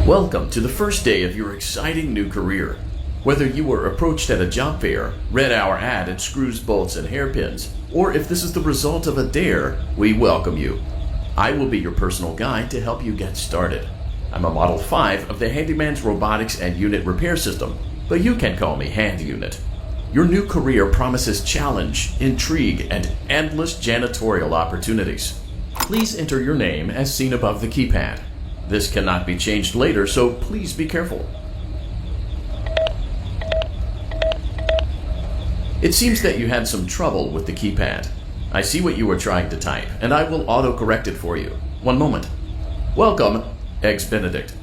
Welcome to the first day of your exciting new career. Whether you were approached at a job fair, read our ad and screws, bolts, and hairpins, or if this is the result of a dare, we welcome you. I will be your personal guide to help you get started. I'm a Model 5 of the Handyman's Robotics and Unit Repair System, but you can call me Hand Unit. Your new career promises challenge, intrigue, and endless janitorial opportunities. Please enter your name as seen above the keypad. This cannot be changed later, so please be careful. It seems that you had some trouble with the keypad. I see what you were trying to type, and I will auto-correct it for you. One moment. Welcome, Eggs Benedict.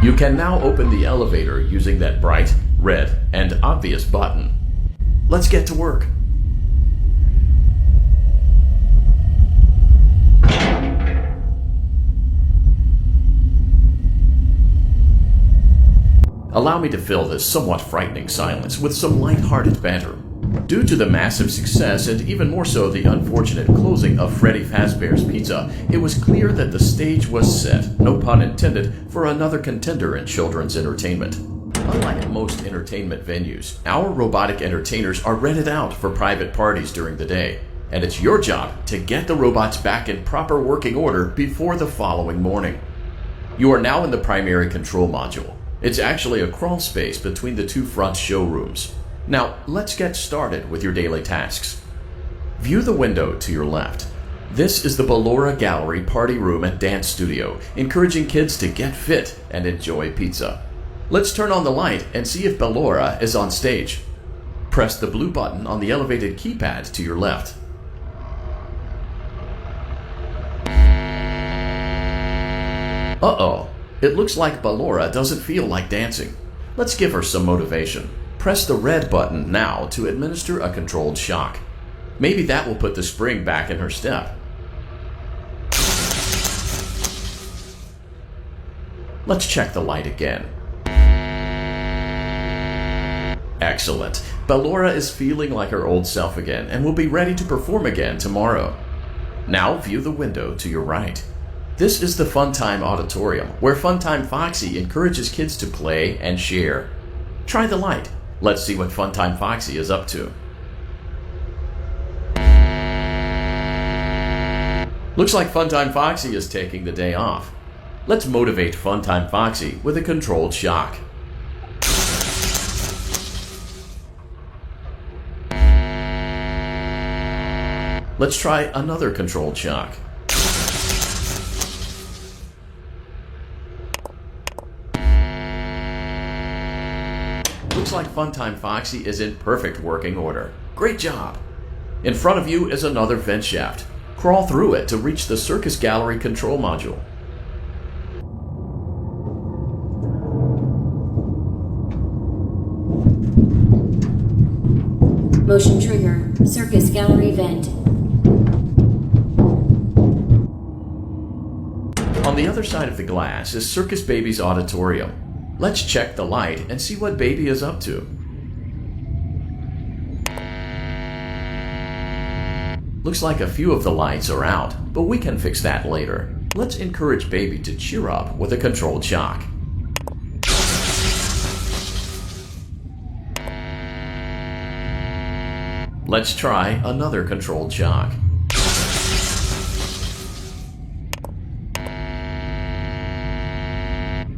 You can now open the elevator using that bright, red, and obvious button. Let's get to work. Allow me to fill this somewhat frightening silence with some light-hearted banter. Due to the massive success, and even more so the unfortunate closing of Freddy Fazbear's Pizza, it was clear that the stage was set, no pun intended, for another contender in children's entertainment. Unlike most entertainment venues, our robotic entertainers are rented out for private parties during the day, and it's your job to get the robots back in proper working order before the following morning. You are now in the primary control module. It's actually a crawl space between the two front showrooms. Now, let's get started with your daily tasks. View the window to your left. This is the Ballora Gallery Party Room and Dance Studio, encouraging kids to get fit and enjoy pizza. Let's turn on the light and see if Ballora is on stage. Press the blue button on the elevated keypad to your left. Uh-oh, it looks like Ballora doesn't feel like dancing. Let's give her some motivation. Press the red button now to administer a controlled shock. Maybe that will put the spring back in her step. Let's check the light again. Excellent. Ballora is feeling like her old self again and will be ready to perform again tomorrow. Now view the window to your right. This is the Funtime Auditorium, where Funtime Foxy encourages kids to play and share. Try the light. Let's see what Funtime Foxy is up to. Looks like Funtime Foxy is taking the day off. Let's motivate Funtime Foxy with a controlled shock. Let's try another controlled shock. Looks like Funtime Foxy is in perfect working order. Great job! In front of you is another vent shaft. Crawl through it to reach the Circus Gallery control module. Motion trigger. Circus Gallery vent. On the other side of the glass is Circus Baby's auditorium. Let's check the light and see what Baby is up to. Looks like a few of the lights are out, but we can fix that later. Let's encourage Baby to cheer up with a controlled shock. Let's try another controlled shock.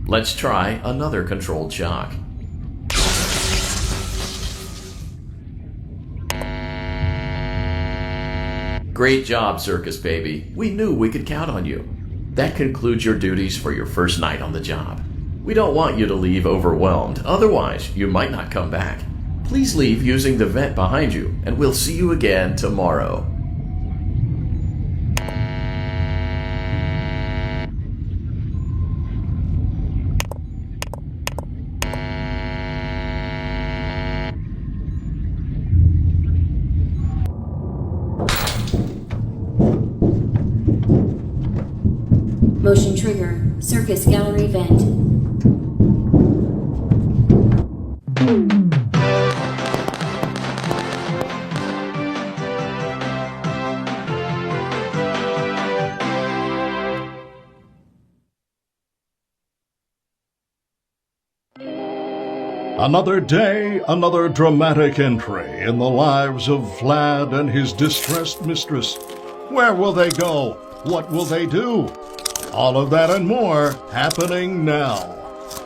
Let's try another controlled shock. Great job, Circus Baby. We knew we could count on you. That concludes your duties for your first night on the job. We don't want you to leave overwhelmed, otherwise you might not come back. Please leave using the vent behind you, and we'll see you again tomorrow. Motion trigger. Circus gallery vent. Another day, another dramatic entry in the lives of Vlad and his distressed mistress. Where will they go? What will they do? All of that and more happening now.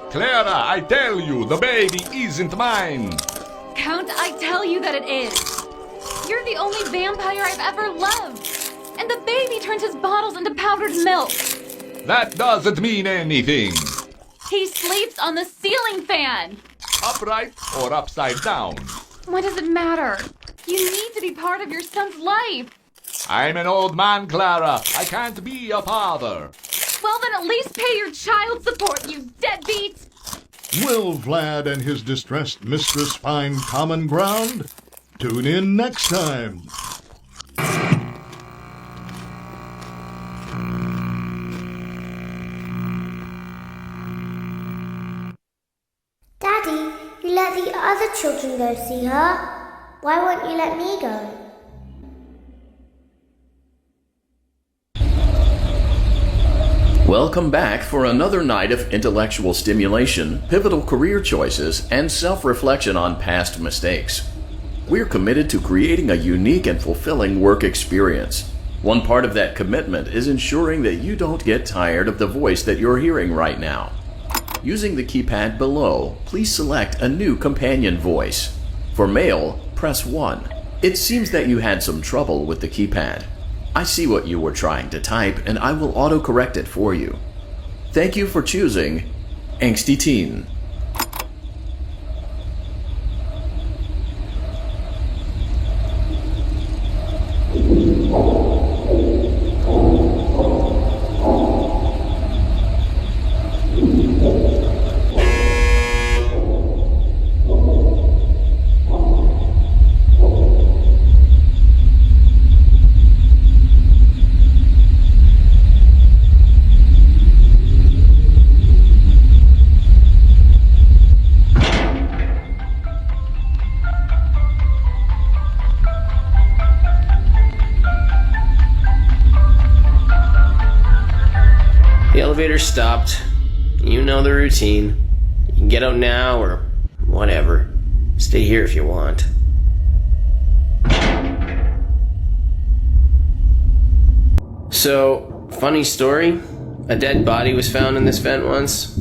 Clara, I tell you, the baby isn't mine. Count, I tell you that it is. You're the only vampire I've ever loved. And the baby turns his bottles into powdered milk. That doesn't mean anything. He sleeps on the ceiling fan. Upright or upside down? What does it matter? You need to be part of your son's life. I'm an old man, Clara. I can't be a father. Well, then at least pay your child support, you deadbeat! Will Vlad and his distressed mistress find common ground? Tune in next time. Daddy, you let the other children go see her. Why won't you let me go? Welcome back for another night of intellectual stimulation, pivotal career choices, and self-reflection on past mistakes. We're committed to creating a unique and fulfilling work experience. One part of that commitment is ensuring that you don't get tired of the voice that you're hearing right now. Using the keypad below, please select a new companion voice. For male, press 1. It seems that you had some trouble with the keypad. I see what you were trying to type, and I will autocorrect it for you. Thank you for choosing Angsty Teen. The elevator stopped. You know the routine. You can get out now or whatever. Stay here if you want. So, funny story. A dead body was found in this vent once.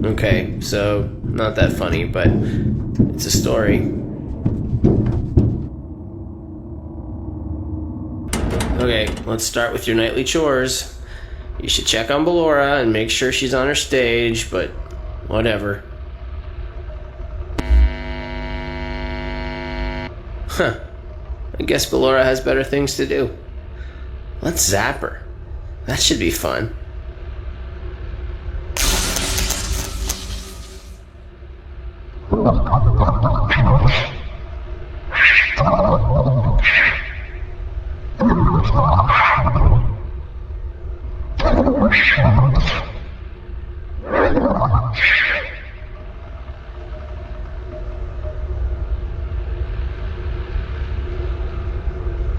Okay, so not that funny, but it's a story. Okay, let's start with your nightly chores. You should check on Ballora and make sure she's on her stage, but whatever. Huh. I guess Ballora has better things to do. Let's zap her. That should be fun.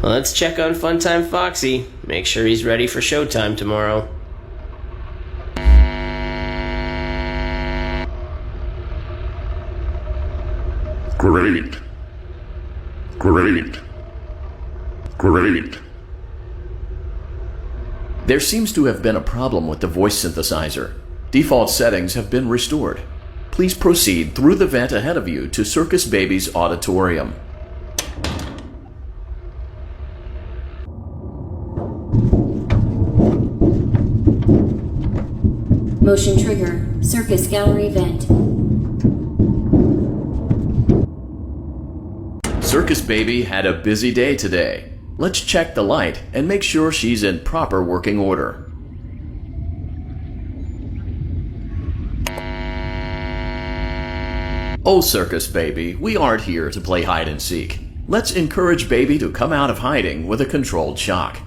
Let's check on Funtime Foxy. Make sure he's ready for showtime tomorrow. Great. Great. Great. There seems to have been a problem with the voice synthesizer. Default settings have been restored. Please proceed through the vent ahead of you to Circus Baby's auditorium. Motion trigger. Circus gallery vent. Circus Baby had a busy day today. Let's check the light and make sure she's in proper working order. Oh, Circus Baby, we aren't here to play hide and seek. Let's encourage Baby to come out of hiding with a controlled shock.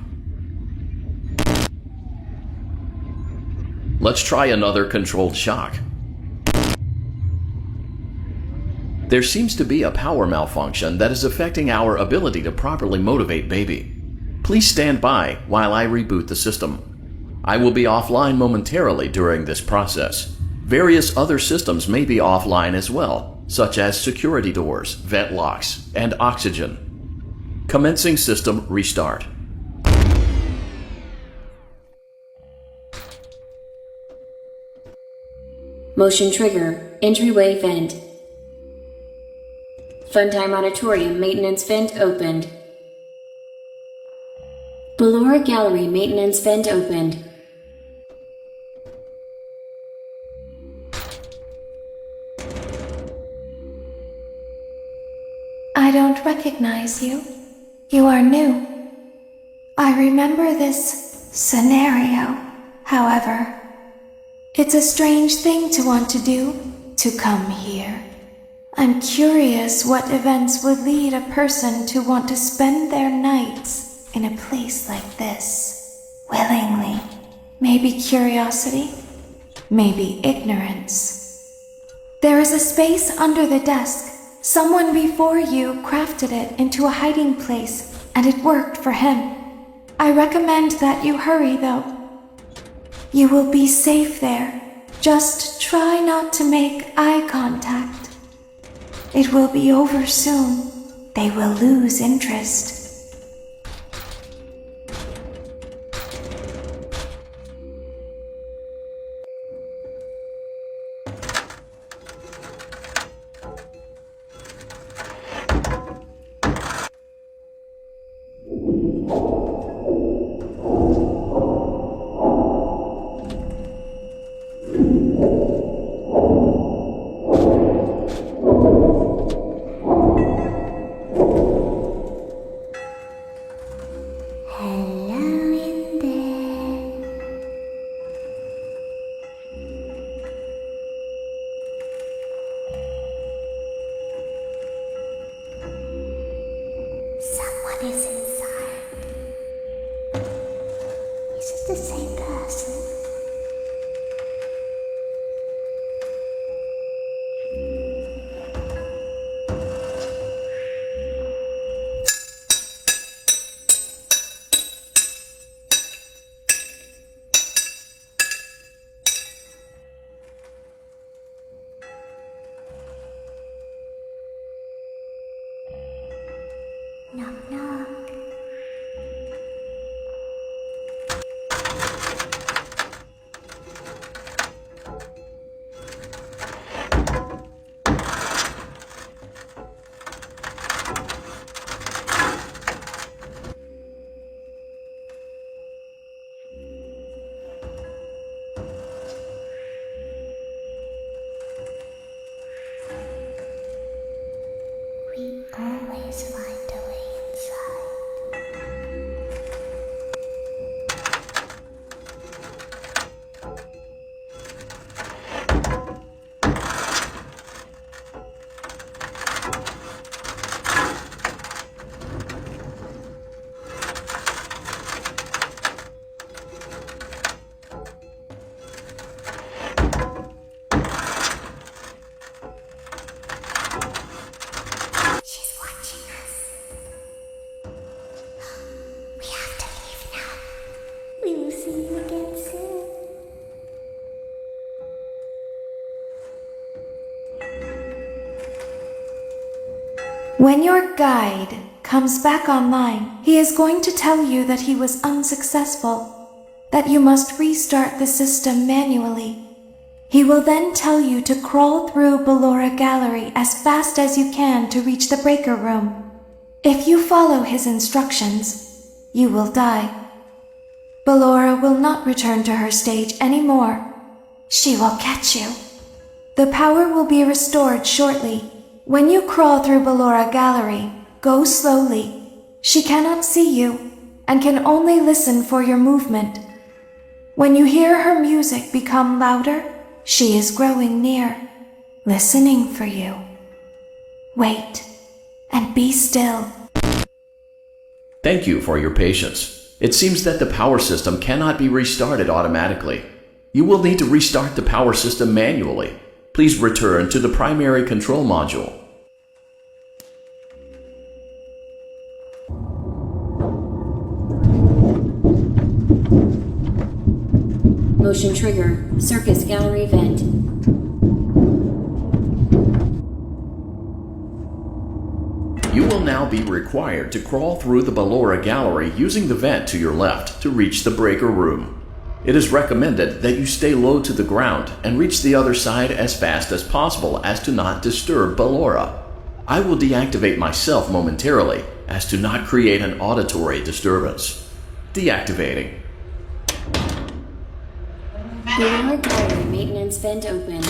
Let's try another controlled shock. There seems to be a power malfunction that is affecting our ability to properly motivate baby. Please stand by while I reboot the system. I will be offline momentarily during this process. Various other systems may be offline as well, such as security doors, vent locks, and oxygen. Commencing system restart. Motion trigger, entryway vent. Funtime Auditorium maintenance vent opened. Ballora Gallery maintenance vent opened. I don't recognize you. You are new. I remember this scenario, however. It's a strange thing to want to do, to come here. I'm curious what events would lead a person to want to spend their nights in a place like this, willingly. Maybe curiosity, maybe ignorance. There is a space under the desk. Someone before you crafted it into a hiding place, and it worked for him. I recommend that you hurry, though. You will be safe there. Just try not to make eye contact. It will be over soon. They will lose interest. Someone is inside. Is it the same person? Knock, knock. We always find a way inside. She's watching us. We have to leave now. We will see you again soon. When your guide comes back online, he is going to tell you that he was unsuccessful, that you must restart the system manually. He will then tell you to crawl through Ballora Gallery as fast as you can to reach the breaker room. If you follow his instructions, you will die. Ballora will not return to her stage anymore. She will catch you. The power will be restored shortly. When you crawl through Ballora Gallery, go slowly. She cannot see you and can only listen for your movement. When you hear her music become louder, she is growing near, listening for you. Wait and be still. Thank you for your patience. It seems that the power system cannot be restarted automatically. You will need to restart the power system manually. Please return to the primary control module. Motion trigger, circus gallery vent. You will now be required to crawl through the Ballora gallery using the vent to your left to reach the breaker room. It is recommended that you stay low to the ground and reach the other side as fast as possible as to not disturb Ballora. I will deactivate myself momentarily as to not create an auditory disturbance. Deactivating. Ballora gallery maintenance vent open.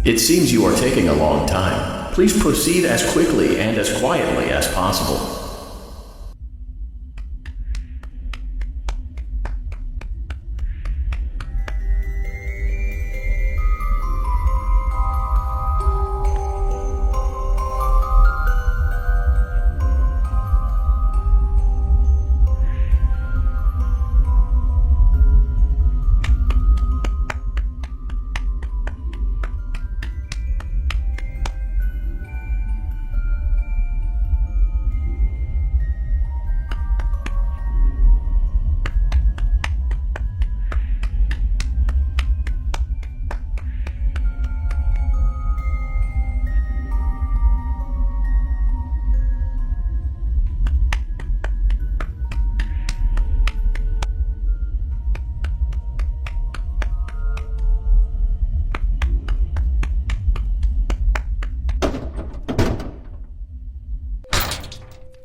It seems you are taking a long time. Please proceed as quickly and as quietly as possible.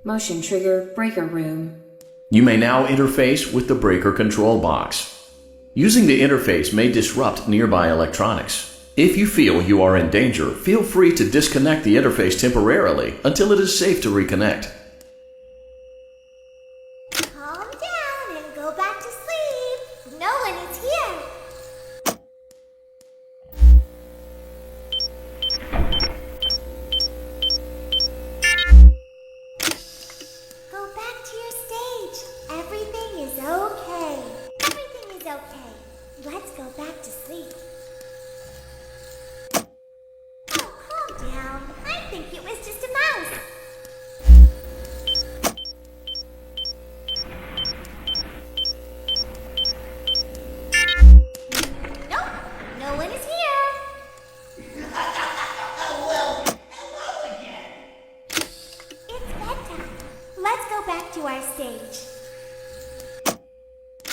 Motion trigger, breaker room. You may now interface with the breaker control box. Using the interface may disrupt nearby electronics. If you feel you are in danger, feel free to disconnect the interface temporarily until it is safe to reconnect. Calm down and go back to sleep. No one is here. Go back to your stage. Everything is okay. Everything is okay. Let's go back to sleep. Oh, calm down. I think it was just a mouse. Nope, no one is here. It's bedtime. Let's go back to our stage.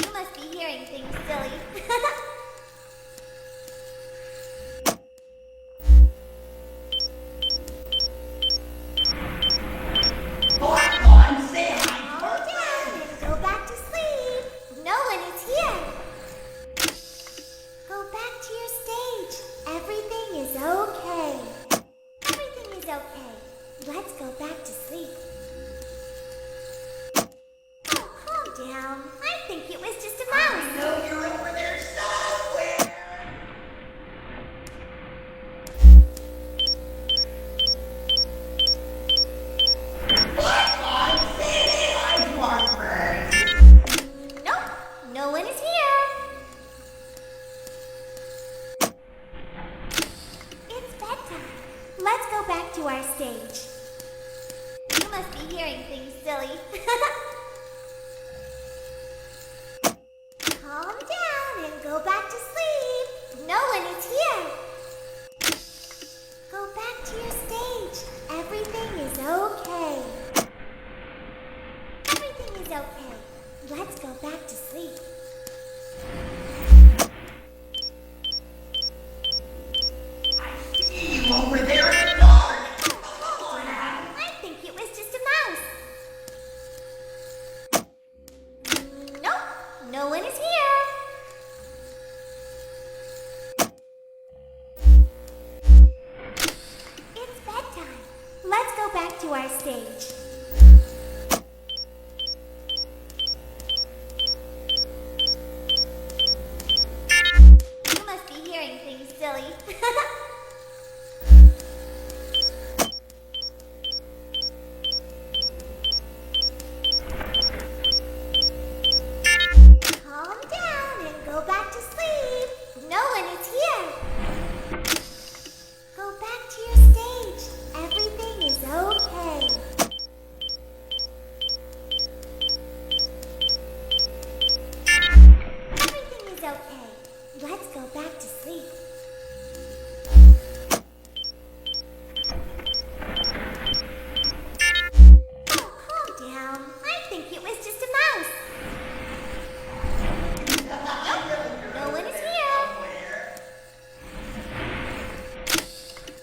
You must be hearing things, silly. Calm down and go back to sleep. No one is here. Go back to your stage. Everything is okay. Everything is okay. Let's go back to sleep. Oh, calm down. I think it was just a mouse. I know you're over there somewhere. Nope, no one is here. It's bedtime. Let's go back to our stage. You must be hearing things, silly. Calm down and go back to sleep. No one is here. Go back to your stage. Everything is okay. Everything is okay. Let's go back to sleep. Over there in the dark. I think it was just a mouse. Nope, no one is here. It's bedtime. Let's go back to our stage. You must be hearing things, silly. Calm down and go back to sleep. No one is here. Go back to your stage. Everything is okay. Everything is okay. Let's go back to sleep. Oh, calm down. I think it was just a mouse. No one is here.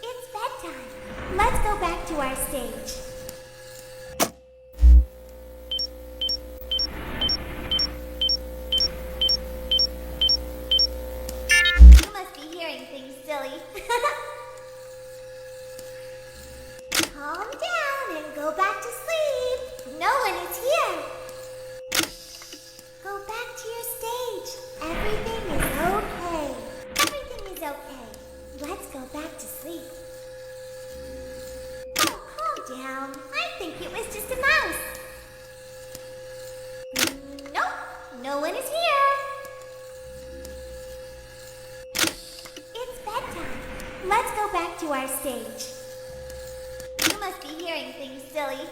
It's bedtime. Let's go back to our stage. You must be hearing things, silly. Calm down and go back to sleep. No one is here. Go back to your stage. Everything is okay. Everything is okay. Let's go back to sleep. Oh, calm down. I think it was just a mouse. Nope, no one is here. It's bedtime. Let's go back to our stage. You must be hearing things, silly.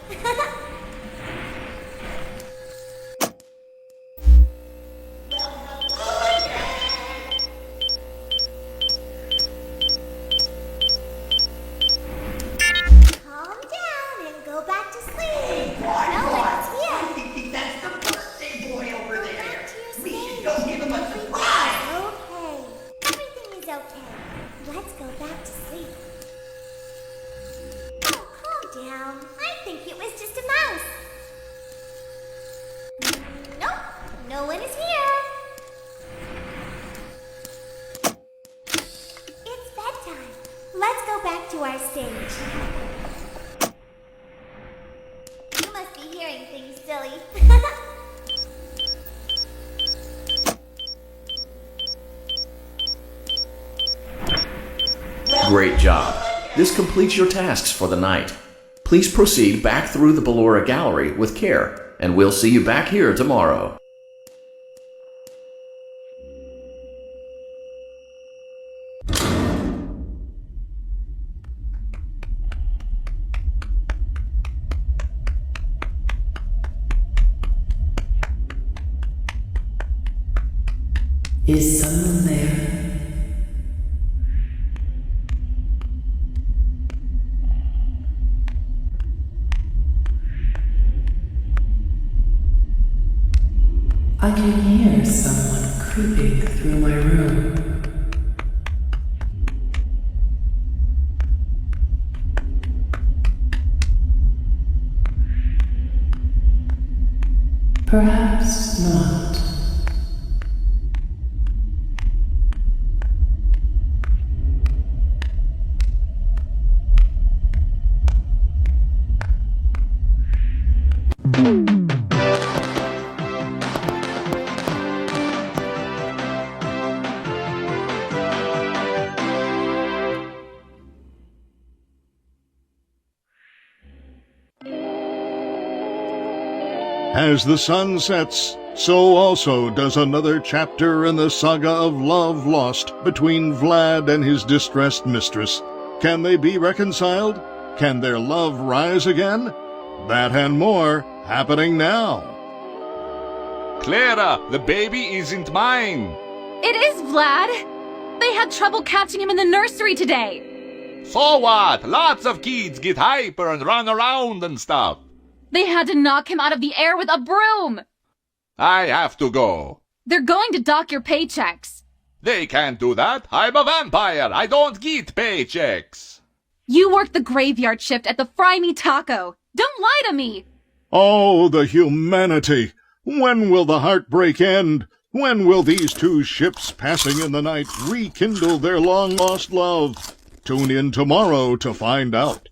Calm down and go back to sleep. No one is here. I think that's the birthday boy over Go there. back to your We should stage. go give him a Everything surprise. is okay. Everything is okay. Let's go back to sleep. Oh, calm down. I think it was just a mouse. Nope, no one is here. It's bedtime. Let's go back to our stage. You must be hearing things, silly. Great job. This completes your tasks for the night. Please proceed back through the Ballora Gallery with care, and we'll see you back here tomorrow. Is someone there? I can hear someone creeping through my room. Perhaps not. As the sun sets, so also does another chapter in the saga of love lost between Vlad and his distressed mistress. Can they be reconciled? Can their love rise again? That and more happening now. Clara, the baby isn't mine. It is Vlad! They had trouble catching him in the nursery today. So what? Lots of kids get hyper and run around and stuff. They had to knock him out of the air with a broom. I have to go. They're going to dock your paychecks. They can't do that. I'm a vampire. I don't get paychecks. You work the graveyard shift at the Fry Me Taco. Don't lie to me. Oh, the humanity! When will the heartbreak end? When will these two ships passing in the night rekindle their long-lost love? Tune in tomorrow to find out.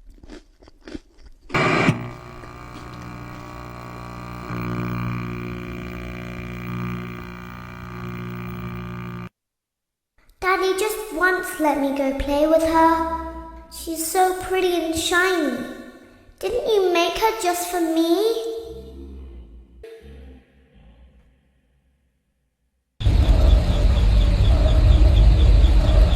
Daddy just once let me go play with her. She's so pretty and shiny. Didn't you make her just for me?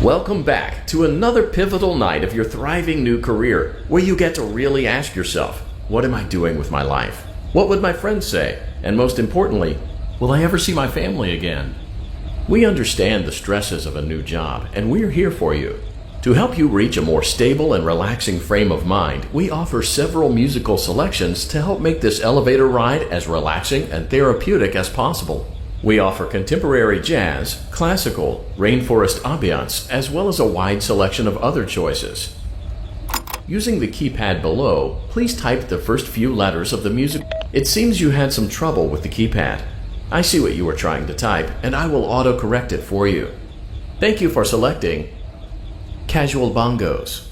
Welcome back to another pivotal night of your thriving new career, where you get to really ask yourself, what am I doing with my life? What would my friends say? And most importantly, will I ever see my family again? We understand the stresses of a new job, and we're here for you. To help you reach a more stable and relaxing frame of mind, we offer several musical selections to help make this elevator ride as relaxing and therapeutic as possible. We offer contemporary jazz, classical, rainforest ambiance, as well as a wide selection of other choices. Using the keypad below, please type the first few letters of the music. It seems you had some trouble with the keypad. I see what you were trying to type, and I will auto-correct it for you. Thank you for selecting Casual Bongos.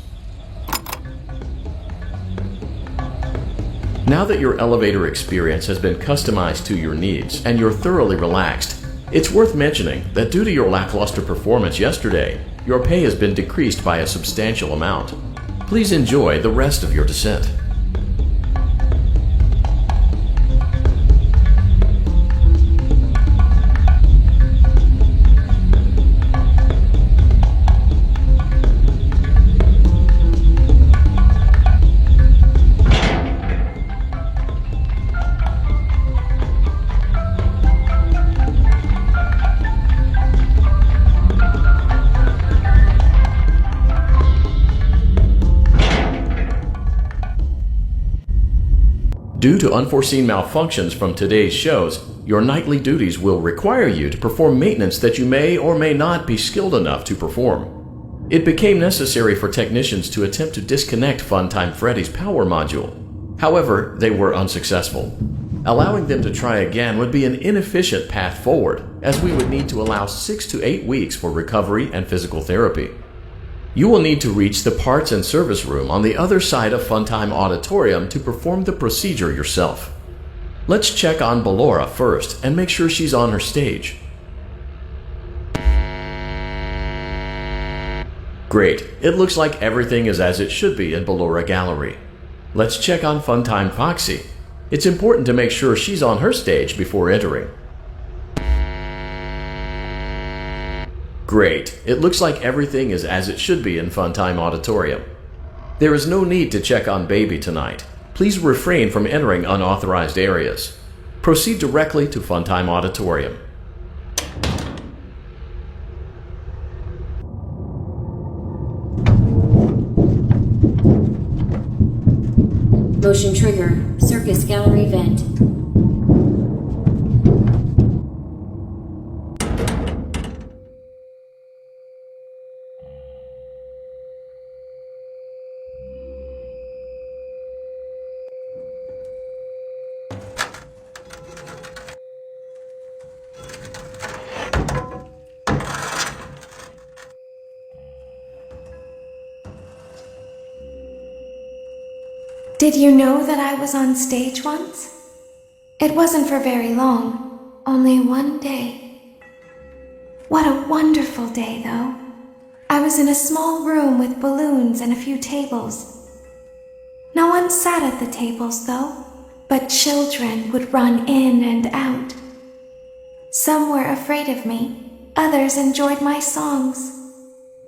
Now that your elevator experience has been customized to your needs and you're thoroughly relaxed, it's worth mentioning that due to your lackluster performance yesterday, your pay has been decreased by a substantial amount. Please enjoy the rest of your descent. Due to unforeseen malfunctions from today's shows, your nightly duties will require you to perform maintenance that you may or may not be skilled enough to perform. It became necessary for technicians to attempt to disconnect Funtime Freddy's power module. However, they were unsuccessful. Allowing them to try again would be an inefficient path forward, as we would need to allow 6 to 8 weeks for recovery and physical therapy. You will need to reach the parts and service room on the other side of Funtime Auditorium to perform the procedure yourself. Let's check on Ballora first and make sure she's on her stage. Great, it looks like everything is as it should be in Ballora Gallery. Let's check on Funtime Foxy. It's important to make sure she's on her stage before entering. Great. It looks like everything is as it should be in Funtime Auditorium. There is no need to check on Baby tonight. Please refrain from entering unauthorized areas. Proceed directly to Funtime Auditorium. Motion trigger. Circus gallery vent. Did you know that I was on stage once? It wasn't for very long, only one day. What a wonderful day, though. I was in a small room with balloons and a few tables. No one sat at the tables, though, but children would run in and out. Some were afraid of me, others enjoyed my songs.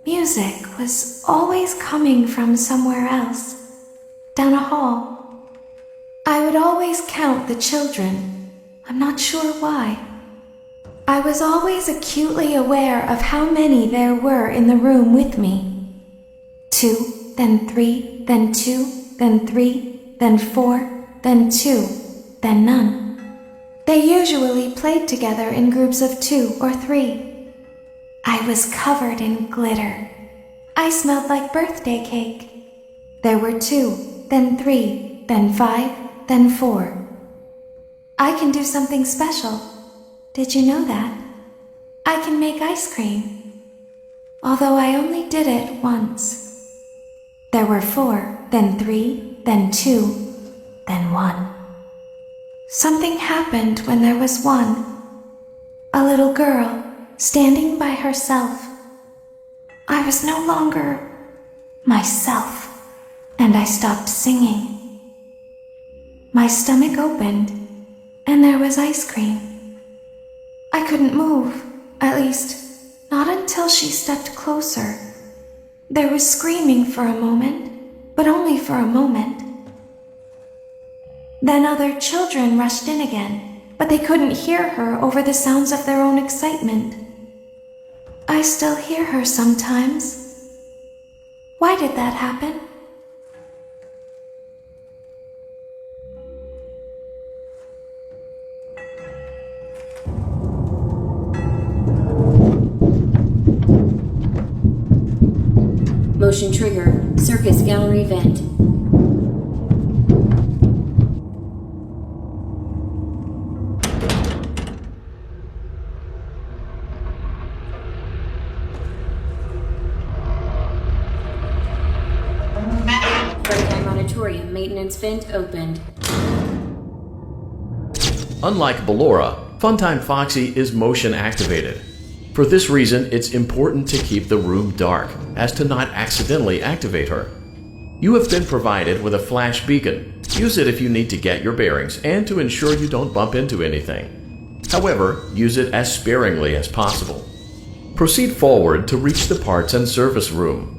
Music was always coming from somewhere else. Down a hall. I would always count the children. I'm not sure why. I was always acutely aware of how many there were in the room with me. 2, then 3, then 2, then 3, then 4, then 2, then none. They usually played together in groups of 2 or 3. I was covered in glitter. I smelled like birthday cake. There were 2, then 3, then 5, then 4. I can do something special. Did you know that? I can make ice cream. Although I only did it once. There were 4, then 3, then 2, then 1. Something happened when there was 1. A little girl standing by herself. I was no longer myself, and I stopped singing. My stomach opened, and there was ice cream. I couldn't move, at least, not until she stepped closer. There was screaming for a moment, but only for a moment. Then other children rushed in again, but they couldn't hear her over the sounds of their own excitement. I still hear her sometimes. Why did that happen? Motion trigger. Circus gallery vent. Freddyheim Auditorium maintenance vent opened. Unlike Ballora, Funtime Foxy is motion activated. For this reason, it's important to keep the room dark, as to not accidentally activate her. You have been provided with a flash beacon. Use it if you need to get your bearings and to ensure you don't bump into anything. However, use it as sparingly as possible. Proceed forward to reach the parts and service room.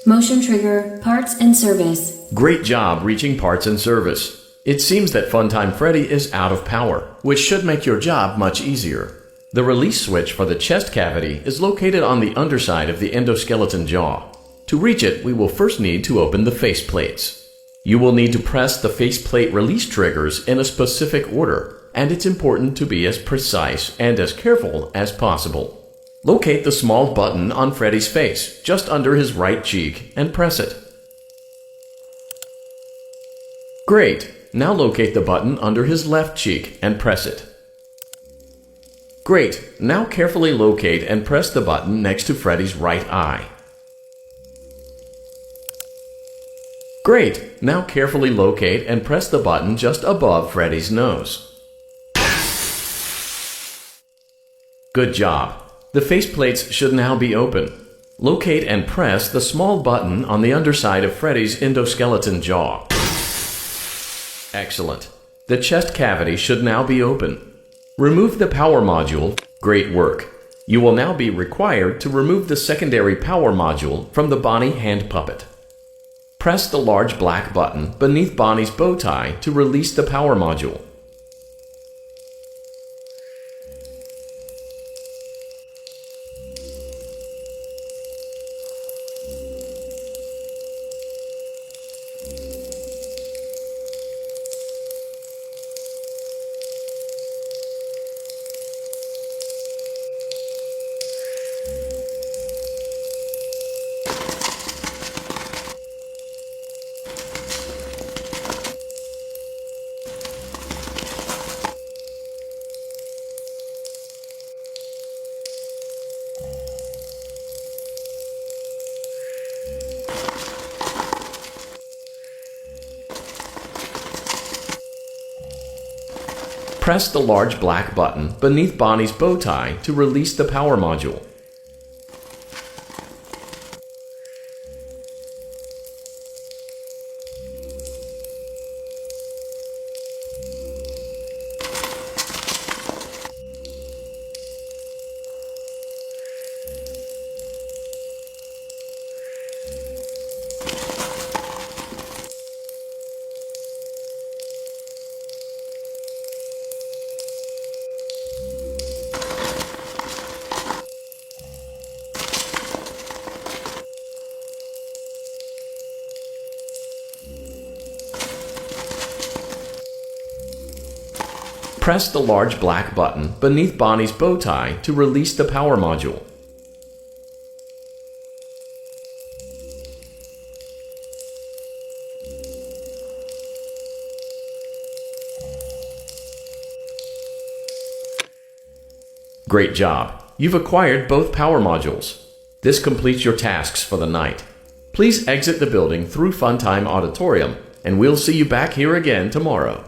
Motion trigger. Parts and service. Great job reaching parts and service. It seems that Funtime Freddy is out of power, which should make your job much easier. The release switch for the chest cavity is located on the underside of the endoskeleton jaw. To reach it, we will first need to open the faceplates. You will need to press the faceplate release triggers in a specific order, and it's important to be as precise and as careful as possible. Locate the small button on Freddy's face, just under his right cheek, and press it. Great! Now locate the button under his left cheek and press it. Great! Now carefully locate and press the button next to Freddy's right eye. Great! Now carefully locate and press the button just above Freddy's nose. Good job! The faceplates should now be open. Locate and press the small button on the underside of Freddy's endoskeleton jaw. Excellent. The chest cavity should now be open. Remove the power module. Great work. You will now be required to remove the secondary power module from the Bonnie hand puppet. Press the large black button beneath Bonnie's bow tie to release the power module. Press the large black button beneath Bonnie's bow tie to release the power module. Press the large black button beneath Bonnie's bow tie to release the power module. Great job! You've acquired both power modules. This completes your tasks for the night. Please exit the building through Funtime Auditorium, and we'll see you back here again tomorrow.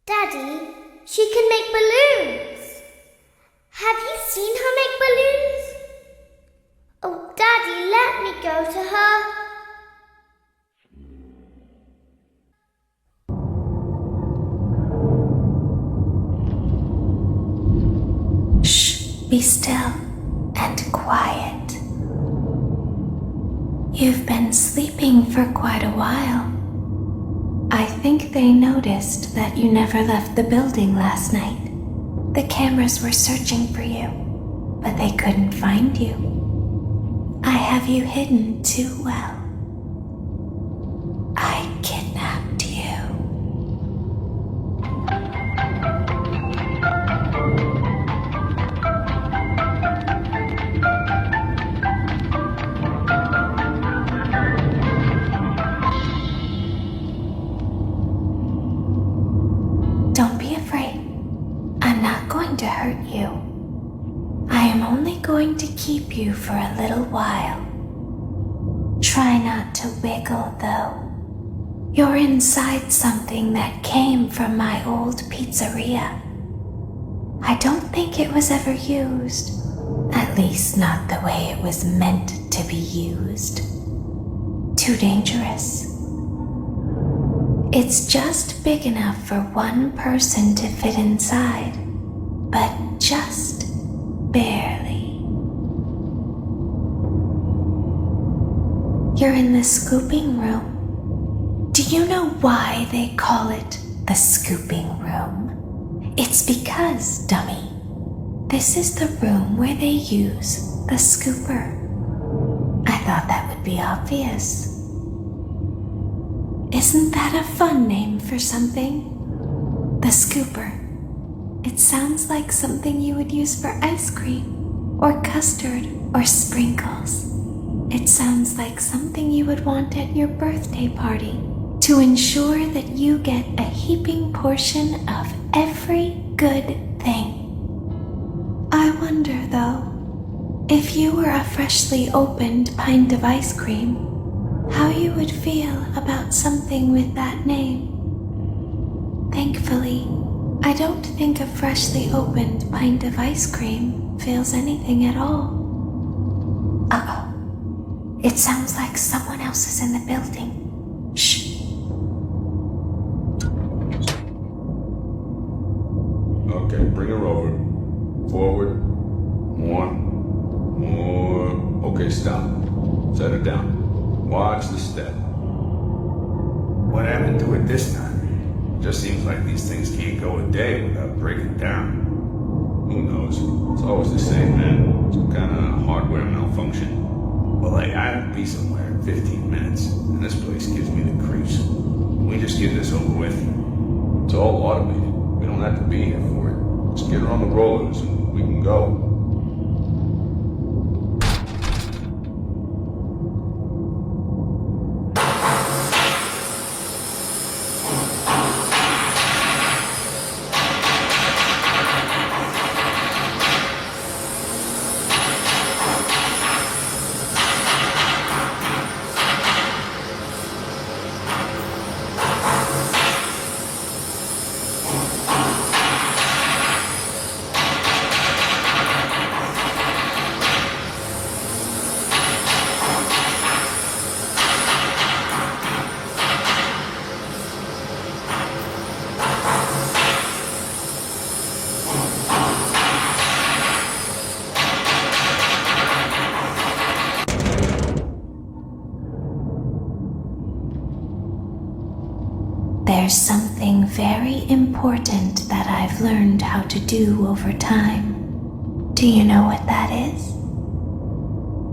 Daddy, she can make balloons. Have you seen her make balloons? Oh, Daddy, let me go to her. Shh, be still and quiet. You've been sleeping for quite a while. I think they noticed that you never left the building last night. The cameras were searching for you, but they couldn't find you. I have you hidden too well. I kidnapped you. Don't be afraid. I'm not going to hurt you. I am only going to keep you for a little while. Try not to wiggle, though. You're inside something that came from my old pizzeria. I don't think it was ever used. At least not the way it was meant to be used. Too dangerous. It's just big enough for one person to fit inside, but just barely. You're in the scooping room. Do you know why they call it the scooping room? It's because, dummy, this is the room where they use the scooper. I thought that would be obvious. Isn't that a fun name for something? The scooper. It sounds like something you would use for ice cream, or custard, or sprinkles. It sounds like something you would want at your birthday party to ensure that you get a heaping portion of every good thing. I wonder, though, if you were a freshly opened pint of ice cream, how you would feel about something with that name. Thankfully, I don't think a freshly opened pint of ice cream feels anything at all. Uh-oh. It sounds like someone else is in the building. Shh. Okay, bring her over. Forward. More. Okay, stop. Set her down. Watch the step. What happened to it this time? Just seems like these things can't go a day without breaking down. Who knows? It's always the same, man. Some kind of hardware malfunction. Well, hey, I'll be somewhere in 15 minutes, And this place gives me the creeps. We just get this over with. It's all automated. We don't have to be here for it. Just get her on the rollers and we can go. There's something very important that I've learned how to do over time. Do you know what that is?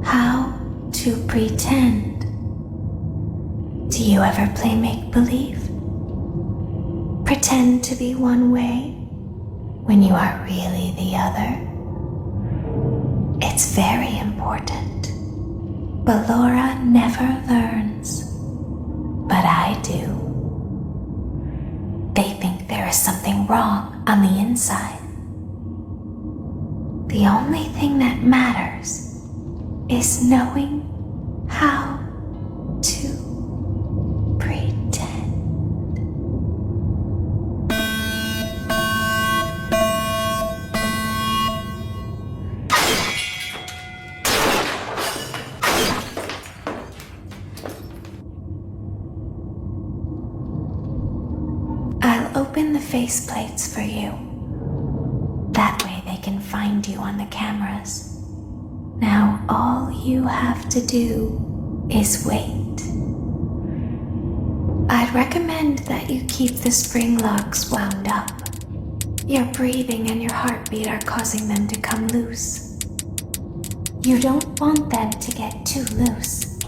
How to pretend. Do you ever play make-believe? Pretend to be one way when you are really the other. It's very important. But Laura never learns. But I do. They think there is something wrong on the inside. The only thing that matters is knowing how to pretend. I'll open the faceplates for you. That way they can find you on the cameras. Now all you have to do is wait. I'd recommend that you keep the spring locks wound up. Your breathing and your heartbeat are causing them to come loose. You don't want them to get too loose.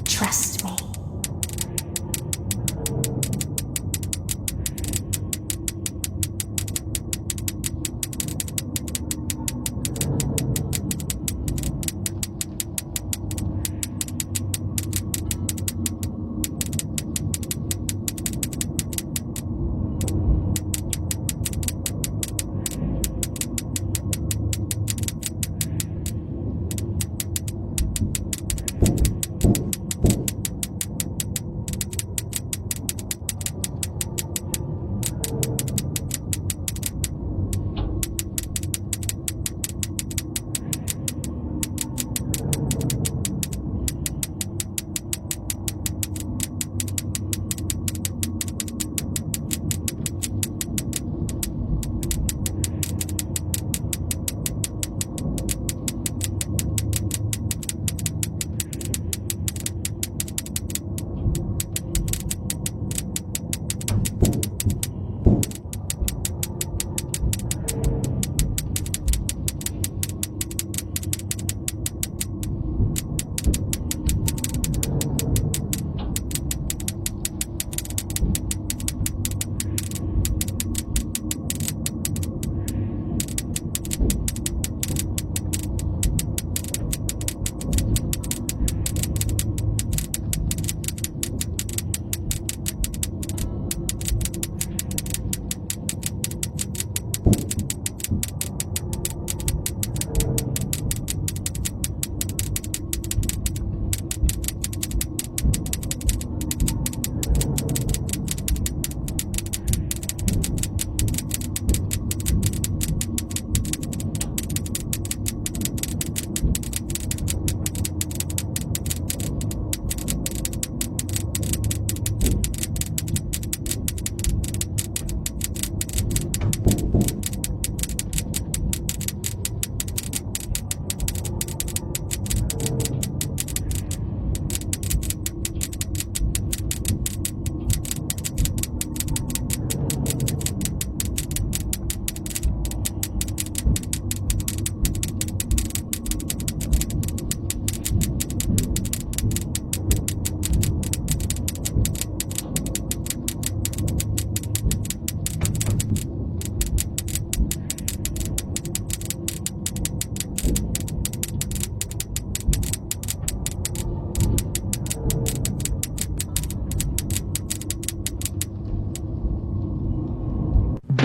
Trust me.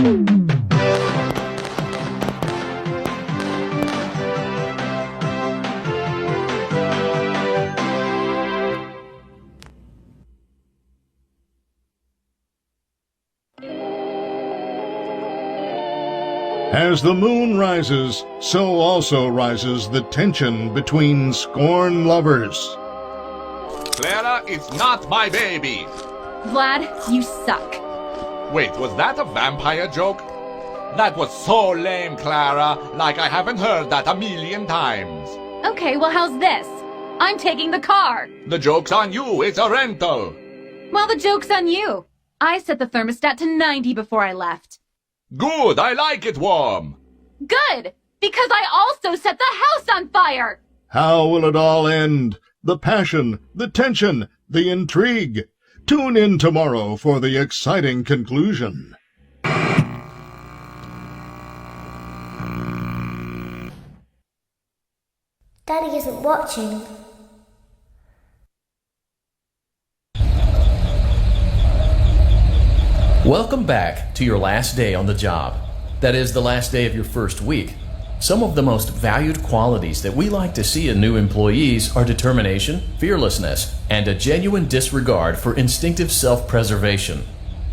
As the moon rises, so also rises the tension between scorn lovers. Clara, it's not my baby. Vlad, you suck. Wait, was that a vampire joke? That was so lame, Clara. Like I haven't heard that a million times. Okay, well, how's this? I'm taking the car. The joke's on you. It's a rental. Well, the joke's on you. I set the thermostat to 90 before I left. Good. I like it warm. Good, because I also set the house on fire. How will it all end? The passion, the tension, the intrigue. Tune in tomorrow for the exciting conclusion. Daddy isn't watching. Welcome back to your last day on the job. That is, the last day of your first week. Some of the most valued qualities that we like to see in new employees are determination, fearlessness, and a genuine disregard for instinctive self-preservation.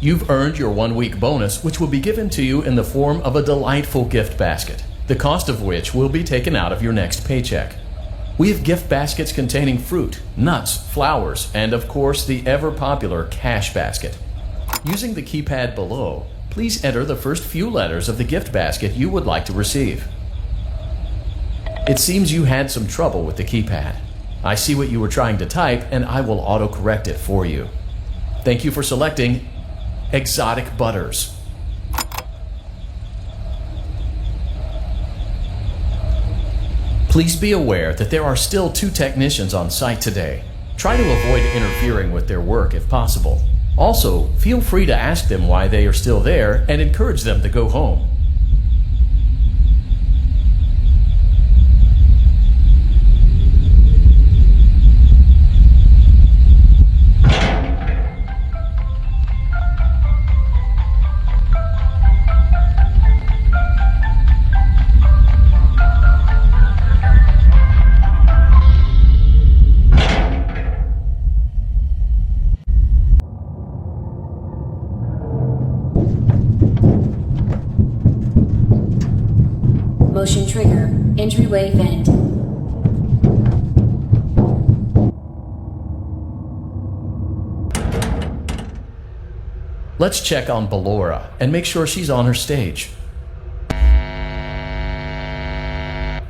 You've earned your 1-week bonus, which will be given to you in the form of a delightful gift basket, the cost of which will be taken out of your next paycheck. We have gift baskets containing fruit, nuts, flowers, and of course the ever-popular cash basket. Using the keypad below, please enter the first few letters of the gift basket you would like to receive. It seems you had some trouble with the keypad. I see what you were trying to type, and I will auto-correct it for you. Thank you for selecting Exotic Butters. Please be aware that there are still 2 technicians on site today. Try to avoid interfering with their work if possible. Also, feel free to ask them why they are still there and encourage them to go home. Motion trigger. Entryway vent. Let's check on Ballora and make sure she's on her stage.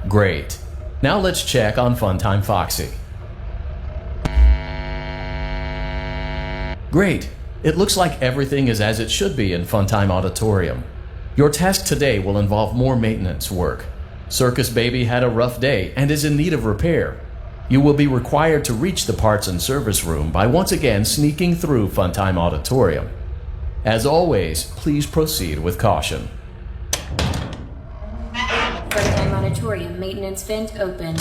Great. Now let's check on Funtime Foxy. Great. It looks like everything is as it should be in Funtime Auditorium. Your task today will involve more maintenance work. Circus Baby had a rough day and is in need of repair. You will be required to reach the parts and service room by once again sneaking through Funtime Auditorium. As always, please proceed with caution. Funtime Auditorium maintenance vent open.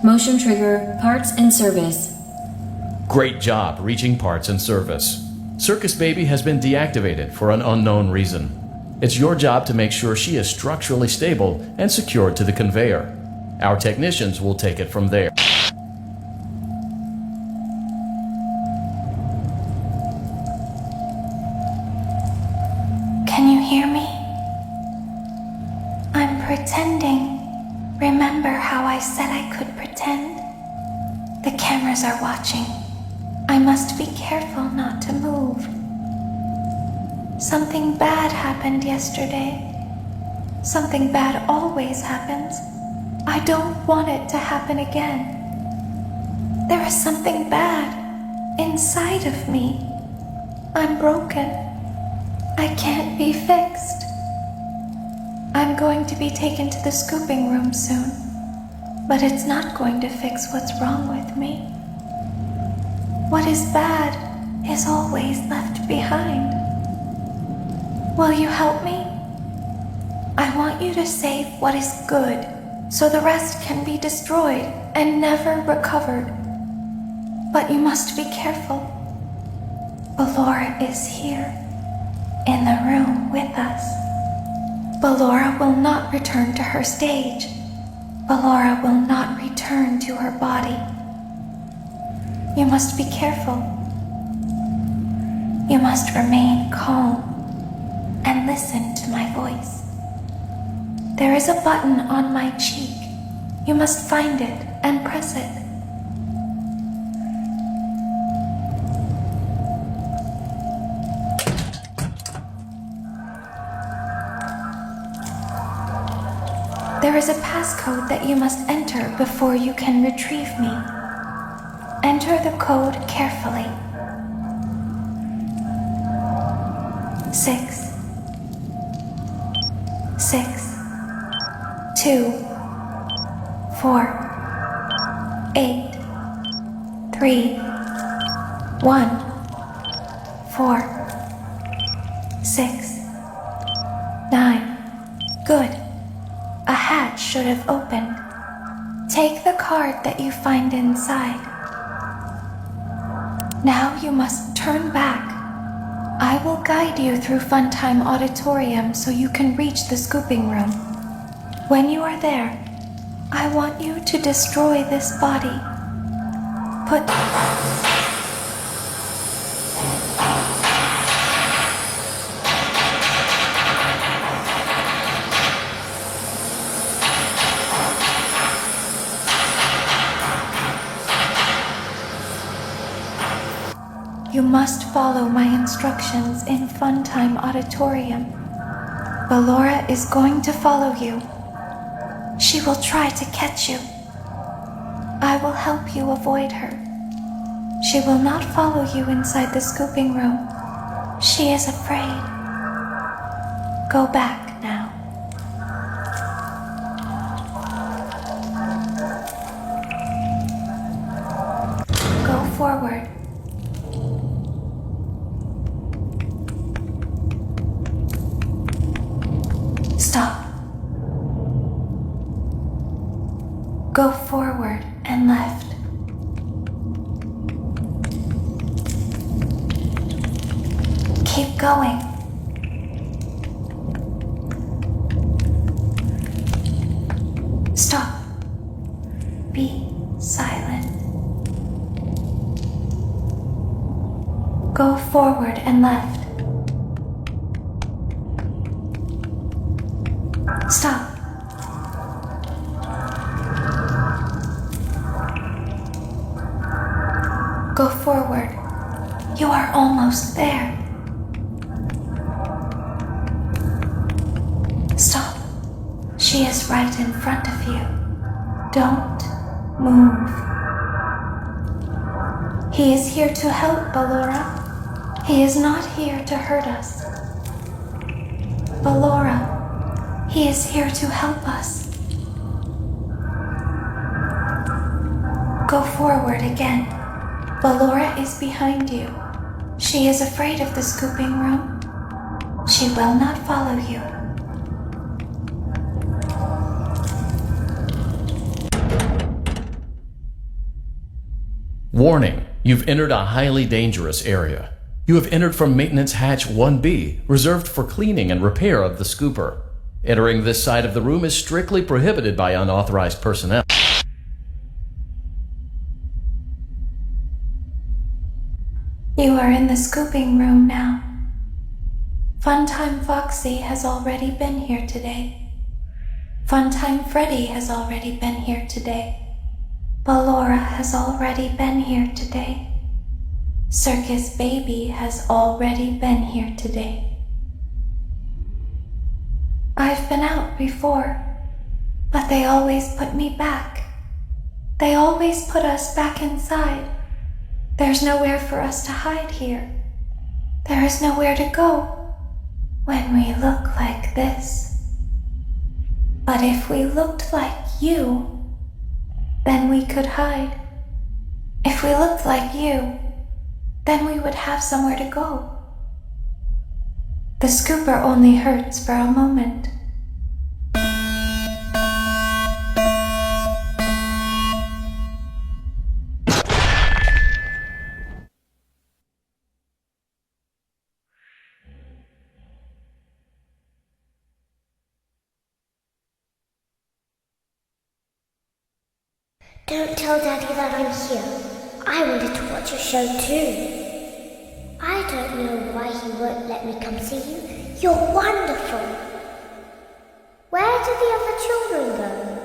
Motion trigger, parts and service. Great job reaching parts and service. Circus Baby has been deactivated for an unknown reason. It's your job to make sure she is structurally stable and secured to the conveyor. Our technicians will take it from there. Can you hear me? I'm pretending. Remember how I said I could pretend? The cameras are watching. I must be careful not to move. Something bad happened yesterday. Something bad always happens. I don't want it to happen again. There is something bad inside of me. I'm broken. I can't be fixed. I'm going to be taken to the scooping room soon. but it's not going to fix what's wrong with me. What is bad is always left behind. Will you help me? I want you to save what is good, so the rest can be destroyed and never recovered. But you must be careful. Ballora is here, in the room with us. Ballora will not return to her stage. Ballora will not return to her body. You must be careful. You must remain calm and listen to my voice. There is a button on my cheek. You must find it and press it. There is a passcode that you must enter before you can retrieve me. Enter the code carefully. 6 6 2 4 8 3 1 4 6 9. Good. A hatch should have opened. Take the card that you find inside. Now you must turn back. I will guide you through Funtime Auditorium so you can reach the scooping room. When you are there, I want you to destroy this body. Put... You must follow my instructions in Funtime Auditorium. Ballora is going to follow you. She will try to catch you. I will help you avoid her. She will not follow you inside the scooping room. She is afraid. Go back now. Go forward. Stop. Go forward and left. Keep going. Stop. Be silent. Go forward and left. Stop. Go forward. You are almost there. Stop. She is right in front of you. Don't move. He is here to help, Ballora. He is not here to hurt us. Ballora. He is here to help us. Go forward again. Ballora is behind you. She is afraid of the scooping room. She will not follow you. Warning, you've entered a highly dangerous area. You have entered from Maintenance Hatch 1B, reserved for cleaning and repair of the scooper. Entering this side of the room is strictly prohibited by unauthorized personnel. You are in the scooping room now. Funtime Foxy has already been here today. Funtime Freddy has already been here today. Ballora has already been here today. Circus Baby has already been here today. I've been out before, but they always put me back. They always put us back inside. There's nowhere for us to hide here. There is nowhere to go when we look like this. But if we looked like you, then we could hide. If we looked like you, then we would have somewhere to go. The scooper only hurts for a moment. Don't tell Daddy that I'm here. I wanted to watch a show too. I don't know why he won't let me come see you. You're wonderful. Where did the other children go?